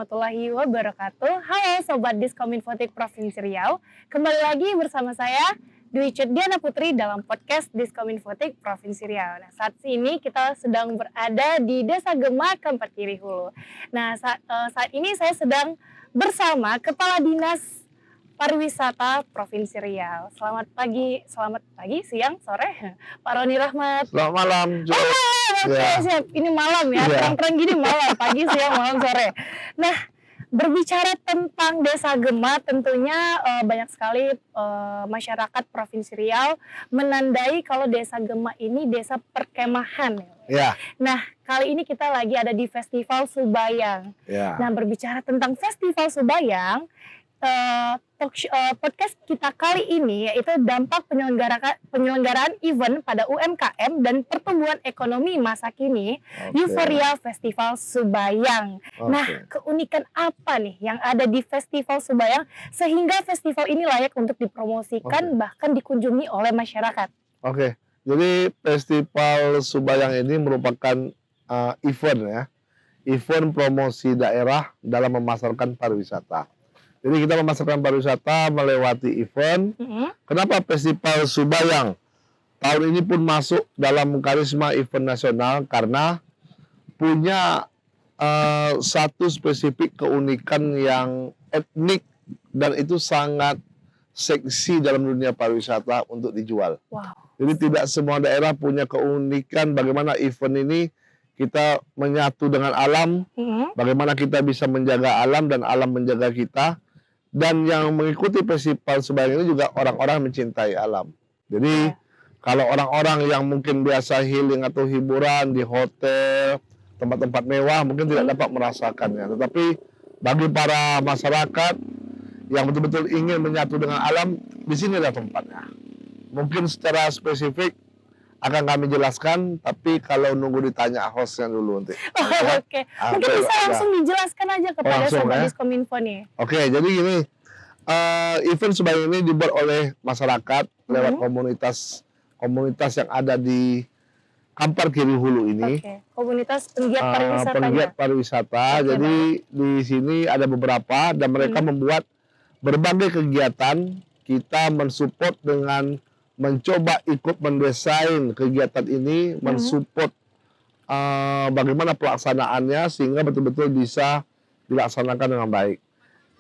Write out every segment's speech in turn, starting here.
warahmatullahi wabarakatuh. Halo Sobat Diskominfotik Provinsi Riau. Kembali lagi bersama saya Dwi Diana Putri dalam podcast Diskominfotik Provinsi Riau. Nah, saat ini kita sedang berada di Desa Gema, Kampar Kiri Hulu. Nah, saat ini saya sedang bersama Kepala Dinas Pariwisata Provinsi Riau. Selamat pagi, siang, sore, Pak Roni Rahmat. Selamat malam. Oke, siap. Ini malam ya, terang-terang gini malam, pagi, siang, malam, sore. Nah, berbicara tentang Desa Gema, tentunya banyak sekali masyarakat Provinsi Riau menandai kalau Desa Gema ini desa perkemahan. Ya. Nah, kali ini kita lagi ada di Festival Subayang. Ya. Nah, berbicara tentang Festival Subayang, podcast kita kali ini yaitu dampak penyelenggaraan event pada UMKM dan pertumbuhan ekonomi masa kini, Euforia Festival Subayang. Nah, keunikan apa nih yang ada di Festival Subayang sehingga festival ini layak untuk dipromosikan bahkan dikunjungi oleh masyarakat? Jadi Festival Subayang ini merupakan event promosi daerah dalam memasarkan pariwisata. Jadi kita memasarkan pariwisata melewati event. Kenapa Festival Subayang tahun ini pun masuk dalam karisma event nasional? Karena punya satu spesifik keunikan yang etnik dan itu sangat seksi dalam dunia pariwisata untuk dijual. Wow. Jadi tidak semua daerah punya keunikan bagaimana event ini kita menyatu dengan alam, bagaimana kita bisa menjaga alam dan alam menjaga kita. Dan yang mengikuti Festival Subayang ini juga orang-orang mencintai alam. Jadi kalau orang-orang yang mungkin biasa healing atau hiburan di hotel, tempat-tempat mewah mungkin tidak dapat merasakannya. Tetapi bagi para masyarakat yang betul-betul ingin menyatu dengan alam, di sini adalah tempatnya. Mungkin secara spesifik akan kami jelaskan, tapi kalau nunggu ditanya hostnya dulu nanti. Mungkin bisa langsung dijelaskan aja kepada Sobat Diskominfo nih. Jadi gini, event Subayang ini dibuat oleh masyarakat lewat komunitas yang ada di Kampar Kiri Hulu ini. Komunitas penggiat pariwisata. Jadi di sini ada beberapa dan mereka membuat berbagai kegiatan. Kita mensupport dengan mencoba ikut mendesain kegiatan ini, mensupport bagaimana pelaksanaannya sehingga betul-betul bisa dilaksanakan dengan baik.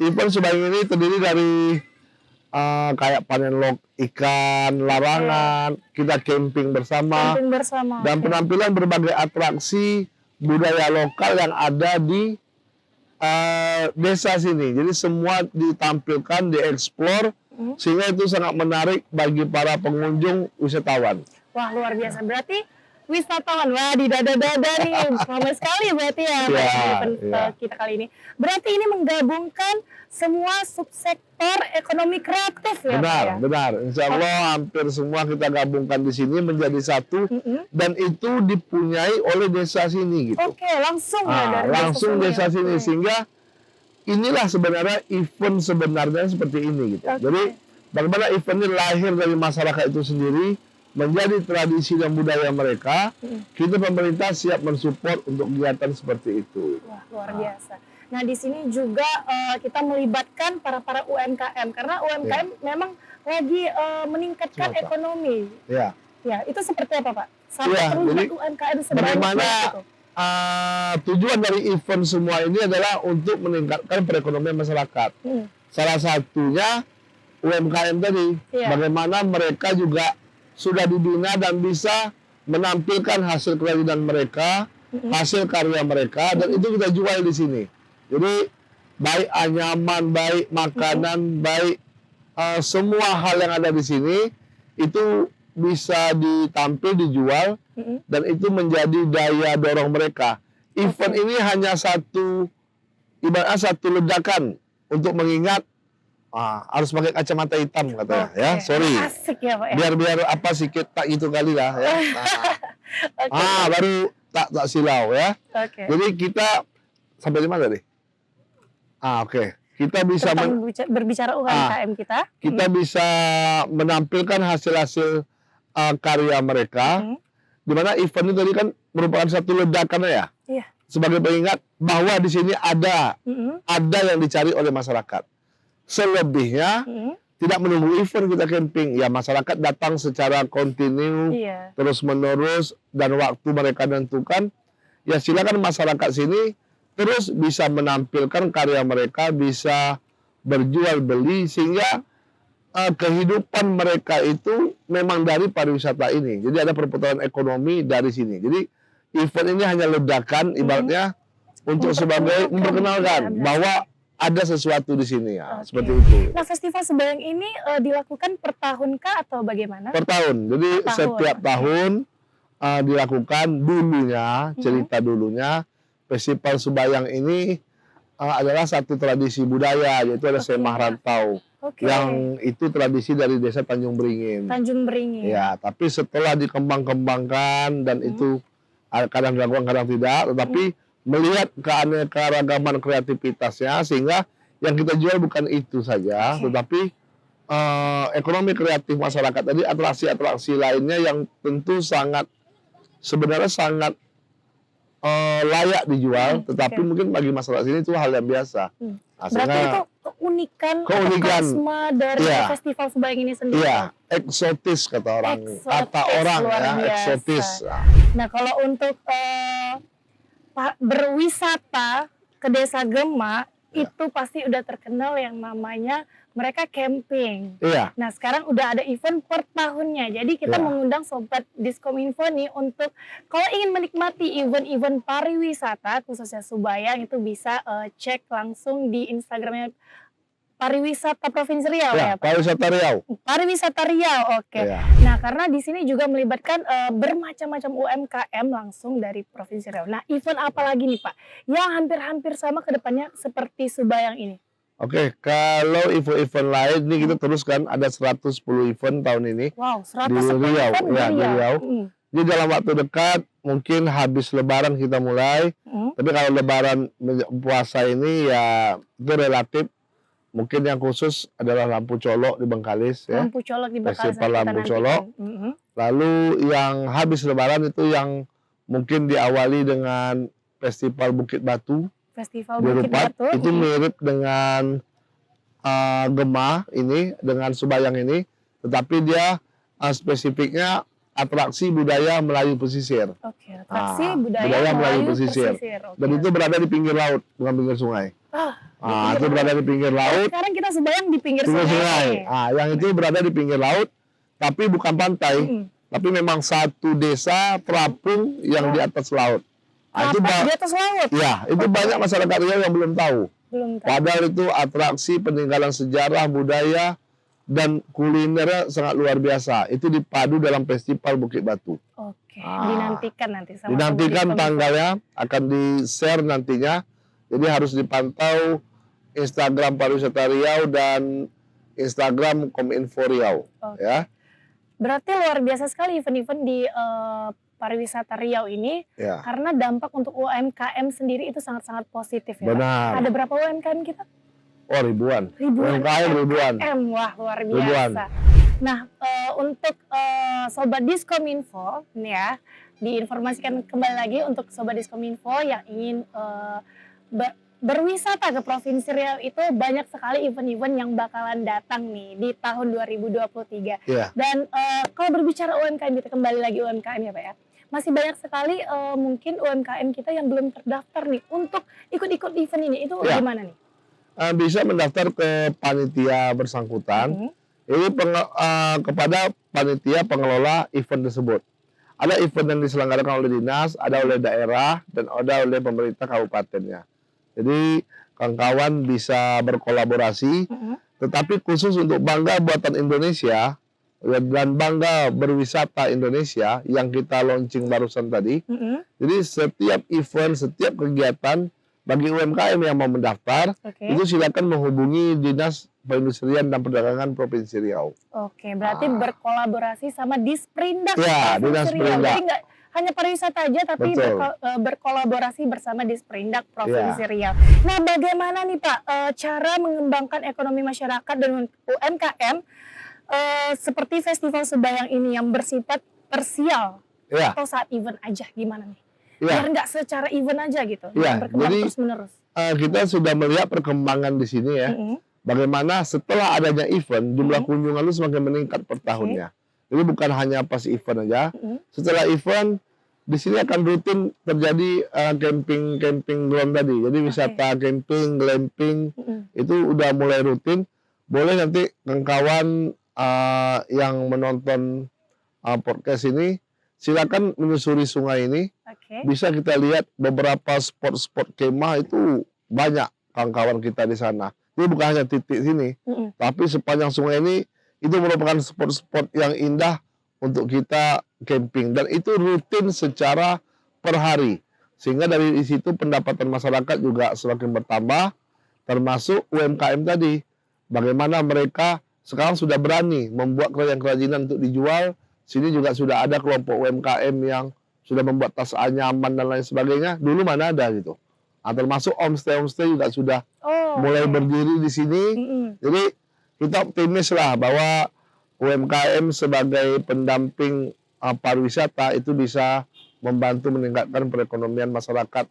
Event Subayang ini terdiri dari kayak panen log ikan, larangan, kita camping bersama, dan penampilan berbagai atraksi budaya lokal yang ada di desa sini. Jadi semua ditampilkan, dieksplor, sehingga itu sangat menarik bagi para pengunjung wisatawan. Wah, luar biasa. Berarti wisatawan, wah di dada-dada nih, ramai sekali berarti ya kita kali ini. Berarti ini menggabungkan semua subsektor ekonomi kreatif ya, Benar. Insya Allah hampir semua kita gabungkan di sini menjadi satu, dan itu dipunyai oleh desa sini gitu. Langsung desa sini, sehingga inilah sebenarnya event sebenarnya seperti ini gitu. Jadi bagaimana event ini lahir dari masyarakat itu sendiri, menjadi tradisi dan budaya mereka, kita pemerintah siap mensupport untuk kegiatan seperti itu. Wah, luar biasa. Nah, di sini juga kita melibatkan para UMKM karena UMKM memang lagi meningkatkan ekonomi. Ya, itu seperti apa, Pak? Sampai terlibat UMKM sebanyak itu. Tujuan dari event semua ini adalah untuk meningkatkan perekonomian masyarakat. Salah satunya UMKM tadi, bagaimana mereka juga sudah dibina dan bisa menampilkan hasil kerajinan mereka, hasil karya mereka, dan itu kita jual di sini. Jadi baik anyaman, baik makanan, baik semua hal yang ada di sini itu bisa ditampil, dijual, dan itu menjadi daya dorong mereka. Event ini hanya ibaratnya satu ledakan untuk mengingat harus pakai kacamata hitam katanya, ya. Sorry. Asik ya, Pak, ya? Biar apa sikit tak gitu kali lah, ya. Baru tak silau ya. Jadi kita sampai di mana tadi? Kita bisa berbicara UMKM kita. Kita bisa menampilkan hasil-hasil karya mereka. Di mana event itu tadi kan merupakan satu ledakan ya. sebagai pengingat bahwa di sini ada yang dicari oleh masyarakat. Selebihnya tidak menunggu event kita camping. Ya masyarakat datang secara kontinu, terus menerus, dan waktu mereka tentukan. Ya silakan masyarakat sini terus bisa menampilkan karya mereka, bisa berjual beli, sehingga kehidupan mereka itu memang dari pariwisata ini. Jadi ada perputaran ekonomi dari sini. Jadi event ini hanya ledakan ibaratnya untuk sebagai memperkenalkan bahwa ada sesuatu di sini ya, seperti itu. Nah, Festival Sebayang ini dilakukan per tahun kah atau bagaimana? Per tahun. Jadi setiap tahun dilakukan dulunya, cerita dulunya, Festival Sebayang ini adalah satu tradisi budaya, yaitu ada Semah Rantau. Yang itu tradisi dari desa Tanjung Beringin. Tanjung Beringin. Ya, tapi setelah dikembang-kembangkan dan itu kadang dilakukan, kadang tidak, tetapi melihat keanekaragaman kreativitasnya, sehingga yang kita jual bukan itu saja, tetapi ekonomi kreatif masyarakat tadi, atraksi-atraksi lainnya yang tentu sebenarnya sangat layak dijual, tetapi mungkin bagi masyarakat sini itu hal yang biasa. Berarti itu keunikan karisma dari Festival Sebayang ini sendiri. Iya, eksotis kata orang ya, eksotis. Nah, kalau untuk berwisata ke Desa Gema itu pasti udah terkenal yang namanya mereka camping. Iya. Nah, sekarang udah ada event per tahunnya. Jadi kita mengundang Sobat Diskominfo nih untuk kalau ingin menikmati event-event pariwisata khususnya Sebayang itu bisa cek langsung di Instagramnya Pariwisata Provinsi Riau ya, Pak? Pariwisata Riau. Pariwisata Riau, oke. Ya. Nah, karena di sini juga melibatkan bermacam-macam UMKM langsung dari Provinsi Riau. Nah, event apa lagi nih, Pak, yang hampir-hampir sama ke depannya seperti Sebayang ini? Oke, kalau event-event lain ini kita teruskan, ada 110 event tahun ini. Wow, 110 di Riau, event di Riau. Jadi dalam waktu dekat, mungkin habis Lebaran kita mulai. Tapi kalau Lebaran puasa ini ya itu relatif. Mungkin yang khusus adalah lampu colok di Bengkalis ya. Lampu colok di Bengkalis. Festival lampu colok. Lalu yang habis Lebaran itu yang mungkin diawali dengan Festival Bukit Batu. Festival Bukit Batu. Itu mirip dengan Gema ini, dengan Sebayang ini. Tetapi dia spesifiknya atraksi budaya Melayu pesisir. Oke, atraksi budaya Melayu pesisir. Dan itu berada di pinggir laut, bukan pinggir sungai. Itu berada di pinggir laut. Sekarang kita Sebayang di pinggir sungai. Yang itu berada di pinggir laut, tapi bukan pantai, tapi memang satu desa terapung yang di atas laut. Itu di atas laut? Ya, itu banyak masyarakat Riau yang belum tahu. Belum tahu. Padahal itu atraksi peninggalan sejarah, budaya, dan kulinernya sangat luar biasa. Itu dipadu dalam Festival Bukit Batu. Oke, dinantikan nanti sama dinantikan tanggalnya, akan di-share nantinya. Jadi harus dipantau Instagram Pariwisata Riau dan Instagram Kominfo Riau. Ya. Berarti luar biasa sekali event-event di Pariwisata Riau ini, karena dampak untuk UMKM sendiri itu sangat-sangat positif ya. Benar. Ada berapa UMKM kita? Oh, ribuan. UMKM ribuan. Wah, luar biasa. Nah, untuk Sobat Diskominfo nih ya, diinformasikan kembali lagi untuk Sobat Diskominfo yang ingin berwisata ke Provinsi Riau itu banyak sekali event-event yang bakalan datang nih di tahun 2023. Dan kalau berbicara UMKM, kita kembali lagi UMKM ya Pak ya. Masih banyak sekali mungkin UMKM kita yang belum terdaftar nih untuk ikut-ikut event ini. Itu gimana nih? Bisa mendaftar ke panitia bersangkutan. Ini kepada panitia pengelola event tersebut. Ada event yang diselenggarakan oleh dinas, ada oleh daerah, dan ada oleh pemerintah kabupatennya. Jadi kawan-kawan bisa berkolaborasi, tetapi khusus untuk Bangga Buatan Indonesia dan Bangga Berwisata Indonesia yang kita launching barusan tadi. Jadi setiap event, setiap kegiatan bagi UMKM yang mau mendaftar, itu silakan menghubungi Dinas Perindustrian dan Perdagangan Provinsi Riau. Oke, berarti berkolaborasi sama Disperindak Provinsi Riau. Jadi nggak hanya pariwisata aja, tapi berkolaborasi bersama Disperindak Provinsi Riau. Nah, bagaimana nih Pak cara mengembangkan ekonomi masyarakat dan UMKM seperti Festival Sebayang ini yang bersifat parsial atau saat event aja, gimana nih? biar nggak secara event aja gitu, Iya, berkembang jadi terus-menerus. kita sudah melihat perkembangan di sini ya. Bagaimana setelah adanya event, jumlah kunjungan itu semakin meningkat per tahunnya. Jadi bukan hanya pas event aja. Setelah event, di sini akan rutin terjadi camping ground tadi. Jadi wisata camping, glamping, itu udah mulai rutin. Boleh nanti kawan-kawan yang menonton podcast ini, silakan menyusuri sungai ini. Bisa kita lihat beberapa spot-spot kemah itu banyak kawan-kawan kita di sana. Ini bukan hanya titik sini, tapi sepanjang sungai ini itu merupakan spot-spot yang indah untuk kita camping, dan itu rutin secara per hari, sehingga dari situ pendapatan masyarakat juga semakin bertambah, termasuk UMKM tadi. Bagaimana mereka sekarang sudah berani membuat kerajinan untuk dijual. Sini juga sudah ada kelompok UMKM yang sudah membuat tas anyaman dan lain sebagainya. Dulu mana ada gitu. Termasuk homestay juga sudah mulai berdiri di sini. Jadi kita optimis lah bahwa UMKM sebagai pendamping pariwisata itu bisa membantu meningkatkan perekonomian masyarakat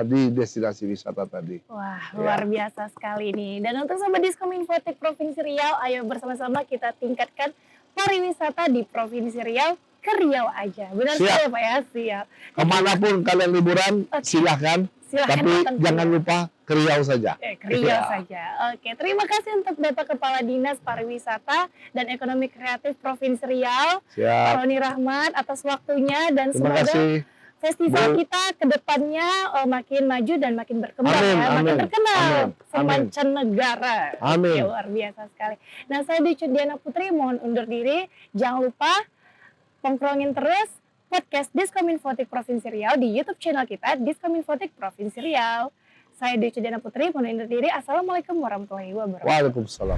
di destinasi wisata tadi. Wah, luar biasa sekali nih. Dan untuk Sobat Diskominfotik Provinsi Riau, ayo bersama-sama kita tingkatkan pariwisata di Provinsi Riau ke Riau aja. Benar sekali Pak ya, siap. Kemanapun kalian liburan, silahkan. Tapi jangan lupa ke Riau saja. Ke Riau saja. Oke, terima kasih untuk Bapak Kepala Dinas Pariwisata dan Ekonomi Kreatif Provinsi Riau, Pak Roni Rahmat, atas waktunya, dan semoga festival kita ke depannya makin maju dan makin berkembang, makin terkenal semancanegara. Amin. Luar biasa sekali. Nah, saya Dwi Diana Putri mohon undur diri. Jangan lupa tongkrongin terus podcast Diskominfotik Provinsi Riau di YouTube channel kita Diskominfotik Provinsi Riau. Saya Dwi Diana Putri mohon undur diri. Assalamualaikum warahmatullahi wabarakatuh. Waalaikumsalam.